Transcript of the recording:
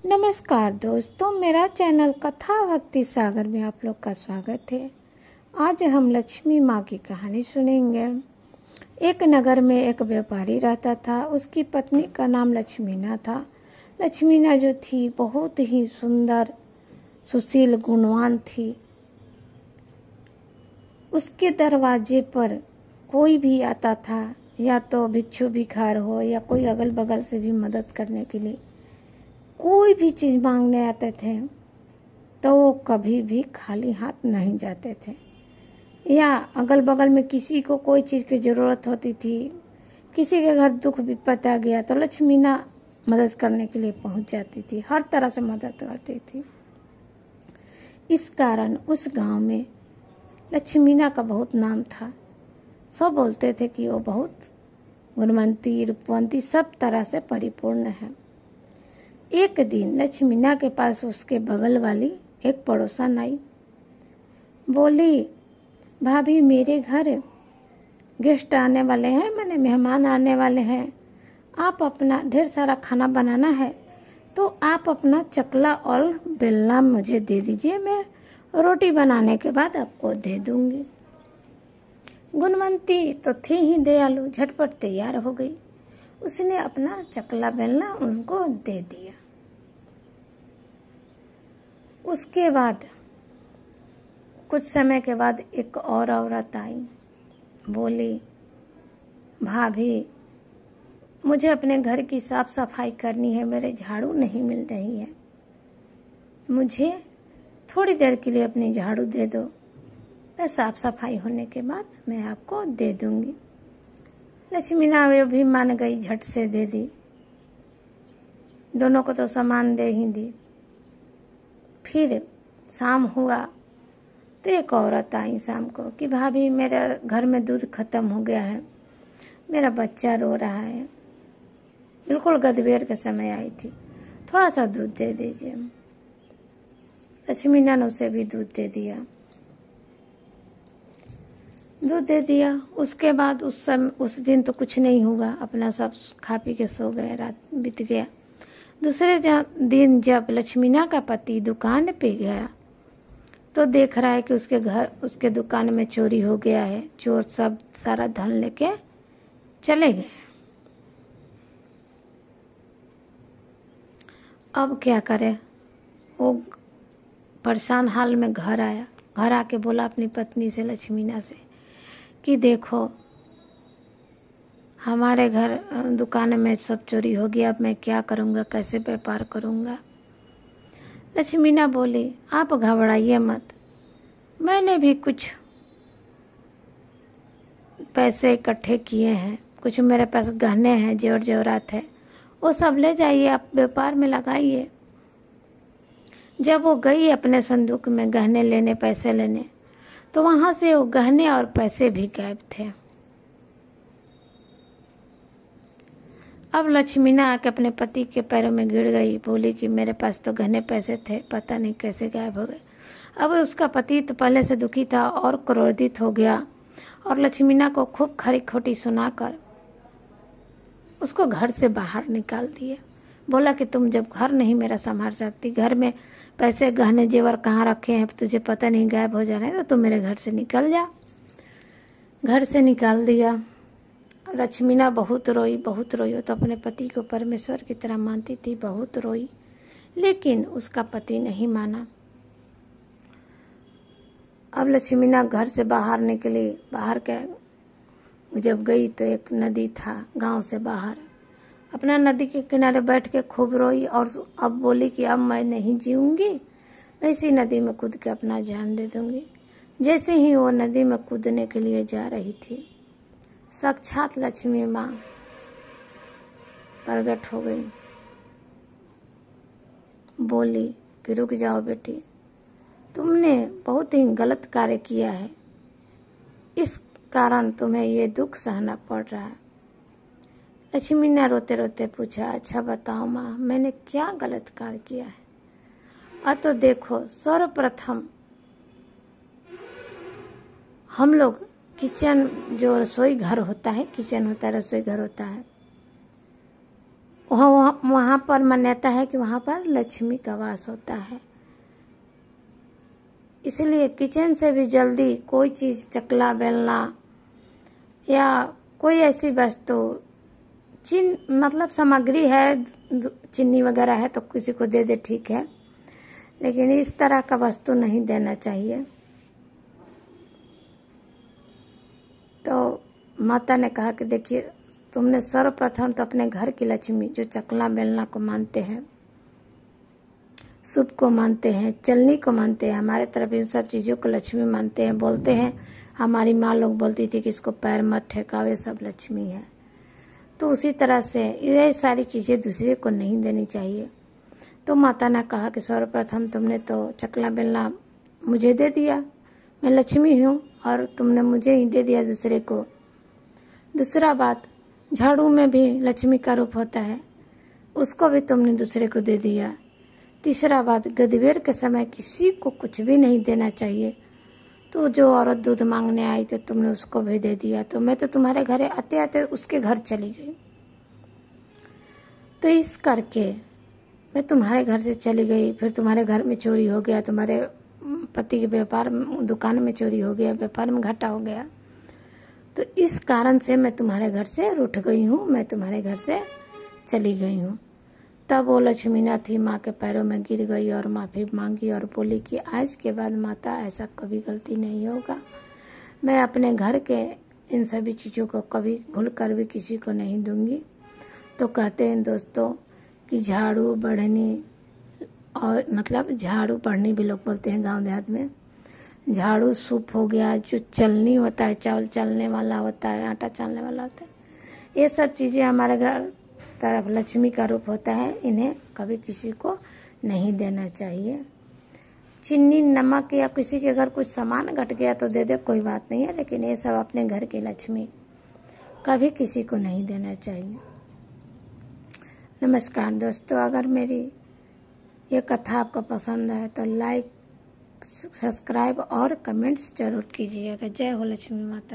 नमस्कार दोस्तों, मेरा चैनल कथा भक्ति सागर में आप लोग का स्वागत है। आज हम लक्ष्मी माँ की कहानी सुनेंगे। एक नगर में एक व्यापारी रहता था। उसकी पत्नी का नाम लक्ष्मीना था। लक्ष्मीना जो थी बहुत ही सुंदर, सुशील, गुणवान थी। उसके दरवाजे पर कोई भी आता था, या तो भिक्षु भिखार हो या कोई अगल बगल से भी मदद करने के लिए कोई भी चीज़ मांगने आते थे, तो वो कभी भी खाली हाथ नहीं जाते थे। या अगल बगल में किसी को कोई चीज़ की ज़रूरत होती थी, किसी के घर दुख विपत्ति आ गया, तो लक्ष्मीना मदद करने के लिए पहुंच जाती थी, हर तरह से मदद करती थी। इस कारण उस गांव में लक्ष्मीना का बहुत नाम था। सब बोलते थे कि वो बहुत गुणवंती, रूपवंती, सब तरह से परिपूर्ण है। एक दिन लक्ष्मीना के पास उसके बगल वाली एक पड़ोसन आई। बोली, भाभी मेरे घर गेस्ट आने वाले हैं, मैंने मेहमान आने वाले हैं। आप अपना ढेर सारा खाना बनाना है, तो आप अपना चकला और बेलना मुझे दे दीजिए, मैं रोटी बनाने के बाद आपको दे दूंगी। गुणवंती तो थी ही दयालु, झटपट तैयार हो गई। उसने अपना चकला बेलना उनको दे दिया। उसके बाद कुछ समय के बाद एक और औरत आई। बोली, भाभी मुझे अपने घर की साफ सफाई करनी है, मेरे झाड़ू नहीं मिल रही है, मुझे थोड़ी देर के लिए अपनी झाड़ू दे दो, मैं साफ सफाई होने के बाद मैं आपको दे दूंगी। लक्ष्मीना वे भी मान गई, झट से दे दी। दोनों को तो सामान दे ही दी। फिर शाम हुआ तो एक औरत आई शाम को कि भाभी मेरे घर में दूध खत्म हो गया है, मेरा बच्चा रो रहा है। बिल्कुल गदबेर के समय आई थी, थोड़ा सा दूध दे दीजिए। लक्ष्मीना ने उसे भी दूध दे दिया। उसके बाद उस दिन तो कुछ नहीं हुआ, अपना सब खा पी के सो गए, रात बीत गया। दूसरे दिन जब लक्ष्मीना का पति दुकान पे गया तो देख रहा है कि उसके दुकान में चोरी हो गया है। चोर सब सारा धन लेके चले गए। अब क्या करे, वो परेशान हाल में घर आया। घर आके बोला अपनी पत्नी से, लक्ष्मीना से, कि देखो हमारे घर दुकान में सब चोरी हो गया, अब मैं क्या करूँगा, कैसे व्यापार करूँगा। लक्ष्मीना बोली, आप घबराइए मत, मैंने भी कुछ पैसे इकट्ठे किए हैं, कुछ मेरे पास गहने हैं, जेवर जेवरात है, वो सब ले जाइए, आप व्यापार में लगाइए। जब वो गई अपने संदूक में गहने लेने, पैसे लेने, तो वहां से वो गहने और पैसे भी गायब थे। अब लक्ष्मीना आके अपने पति के पैरों में गिर गई। बोली कि मेरे पास तो गहने पैसे थे, पता नहीं कैसे गायब हो गए। अब उसका पति तो पहले से दुखी था और क्रोधित हो गया और लक्ष्मीना को खूब खरी खोटी सुनाकर उसको घर से बाहर निकाल दिया। बोला कि तुम जब घर नहीं मेरा संभाल सकती, घर में पैसे गहने जेवर कहाँ रखे हैं तुझे पता नहीं, गायब हो जा रहे हैं, तो तुम मेरे घर से निकल जा। घर से निकाल दिया। लक्ष्मीना बहुत रोई। वो तो अपने पति को परमेश्वर की तरह मानती थी, बहुत रोई, लेकिन उसका पति नहीं माना। अब लक्ष्मीना घर से बाहर निकली। बाहर के जब गई तो एक नदी था गांव से बाहर। अपना नदी के किनारे बैठ के खूब रोई और अब बोली कि अब मैं नहीं जीऊंगी, मैं इसी नदी में कूद के अपना जान दे दूंगी। जैसे ही वो नदी में कूदने के लिए जा रही थी, साक्षात लक्ष्मी माँ प्रकट हो गई। बोली कि रुक जाओ बेटी, तुमने बहुत ही गलत कार्य किया है, इस कारण तुम्हें ये दुख सहना पड़ रहा है। लक्ष्मी ने रोते रोते पूछा, अच्छा बताओ माँ, मैंने क्या गलत कार्य किया है। तो देखो, सर्वप्रथम हम लोग किचन, जो रसोई घर होता है, किचन होता है, रसोई घर होता है, वहाँ पर मान्यता है कि वहाँ पर लक्ष्मी का वास होता है। इसलिए किचन से भी जल्दी कोई चीज़, चकला बेलना या कोई ऐसी वस्तु मतलब सामग्री है, चीनी वगैरह है तो किसी को दे दे, ठीक है, लेकिन इस तरह का वस्तु नहीं देना चाहिए। तो माता ने कहा कि देखिए, तुमने सर्वप्रथम तो अपने घर की लक्ष्मी, जो चकला बेलना को मानते हैं, शुभ को मानते हैं, चलनी को मानते हैं, हमारे तरफ इन सब चीज़ों को लक्ष्मी मानते हैं। बोलते हैं, हमारी माँ लोग बोलती थी कि इसको पैर मत ठेकाओ, ये सब लक्ष्मी है। तो उसी तरह से ये सारी चीज़ें दूसरे को नहीं देनी चाहिए। तो माता ने कहा कि सर्वप्रथम तुमने तो चकला बेलना मुझे दे दिया, मैं लक्ष्मी हूँ, और तुमने मुझे ही दे दिया दूसरे को। दूसरा बात, झाड़ू में भी लक्ष्मी का रूप होता है, उसको भी तुमने दूसरे को दे दिया। तीसरा बात, गदबेर के समय किसी को कुछ भी नहीं देना चाहिए। तो जो औरत दूध मांगने आई तो तुमने उसको भी दे दिया। तो मैं तो तुम्हारे घर आते आते उसके घर चली गई। तो इस करके मैं तुम्हारे घर से चली गई, फिर तुम्हारे घर में चोरी हो गया, तुम्हारे पति के व्यापार दुकान में चोरी हो गया, व्यापार में घाटा हो गया। तो इस कारण से मैं तुम्हारे घर से रूठ गई हूँ, मैं तुम्हारे घर से चली गई हूँ। तब वो लक्ष्मीनाथ ही माँ के पैरों में गिर गई और माफ़ी मांगी और बोली कि आज के बाद माता ऐसा कभी गलती नहीं होगा, मैं अपने घर के इन सभी चीज़ों को कभी भूल कर भी किसी को नहीं दूंगी। तो कहते हैं दोस्तों कि झाड़ू बढ़नी, और मतलब झाड़ू बढ़नी भी लोग बोलते हैं गांव देहात में, झाड़ू सूप हो गया, जो चलनी होता है, चावल चलने वाला होता है, आटा चालने वाला होता है, ये सब चीज़ें हमारे घर तरफ लक्ष्मी का रूप होता है, इन्हें कभी किसी को नहीं देना चाहिए। चीनी, नमक या किसी के अगर कुछ सामान घट गया तो दे दे, कोई बात नहीं है, लेकिन ये सब अपने घर की लक्ष्मी कभी किसी को नहीं देना चाहिए। नमस्कार दोस्तों, अगर मेरी ये कथा आपको पसंद है तो लाइक, सब्सक्राइब और कमेंट्स जरूर कीजिएगा। जय हो लक्ष्मी माता।